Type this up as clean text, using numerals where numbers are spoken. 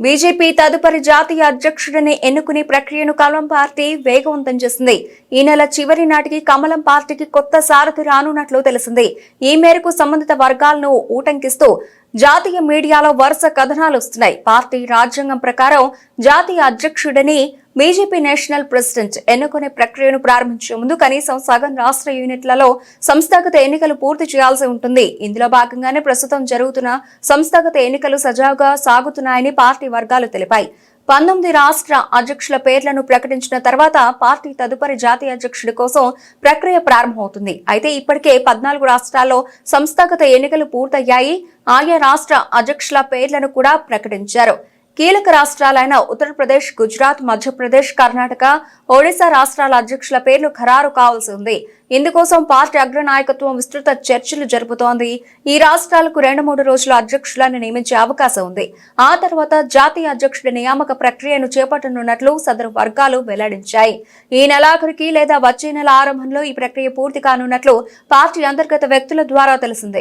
BJP తదుపరి జాతీయ అధ్యక్షుడిని ఎన్నుకునే ప్రక్రియను కమలం పార్టీ వేగవంతం చేసింది. ఈ నెల చివరి నాటికి కమలం పార్టీకి కొత్త సారథి రానున్నట్లు తెలిసింది. ఈ మేరకు సంబంధిత వర్గాలను ఊటంకిస్తూ జాతీయ మీడియాలో వరుస కథనాలు వస్తున్నాయి. పార్టీ రాజ్యాంగం ప్రకారం జాతీయ అధ్యక్షుడిని బీజేపీ నేషనల్ ప్రెసిడెంట్ ఎన్నుకునే ప్రక్రియను ప్రారంభించే ముందు కనీసం సగం రాష్ట్ర యూనిట్లలో సంస్థాగత ఎన్నికలు పూర్తి చేయాల్సి ఉంటుంది. ఇందులో భాగంగానే ప్రస్తుతం జరుగుతున్న సంస్థాగత ఎన్నికలు సజావుగా సాగుతున్నాయని పార్టీ వర్గాలు తెలిపాయి. 19 రాష్ట్ర అధ్యక్షుల పేర్లను ప్రకటించిన తర్వాత పార్టీ తదుపరి జాతీయ అధ్యక్షుడి కోసం ప్రక్రియ ప్రారంభమవుతుంది. అయితే ఇప్పటికే 14 రాష్ట్రాల్లో సంస్థాగత ఎన్నికలు పూర్తయ్యాయి. ఆయా రాష్ట్ర అధ్యక్షుల పేర్లను కూడా ప్రకటించారు. కీలక రాష్ట్రాలైన ఉత్తరప్రదేశ్, గుజరాత్, మధ్యప్రదేశ్, కర్ణాటక, ఒడిశా రాష్ట్రాల అధ్యక్షుల పేర్లు ఖరారు కావాల్సి ఉంది. ఇందుకోసం పార్టీ అగ్రనాయకత్వం విస్తృత చర్చలు జరుపుతోంది. ఈ రాష్ట్రాలకు 2-3 రోజుల అధ్యక్షులను నియమించే అవకాశం ఉంది. ఆ తర్వాత జాతీయ అధ్యక్షుడి నియామక ప్రక్రియను చేపట్టనున్నట్లు సదరు వర్గాలు వెల్లడించాయి. ఈ నెలాఖరికి లేదా వచ్చే నెల ఆరంభంలో ఈ ప్రక్రియ పూర్తి కానున్నట్లు పార్టీ అంతర్గత వ్యక్తుల ద్వారా తెలిసింది.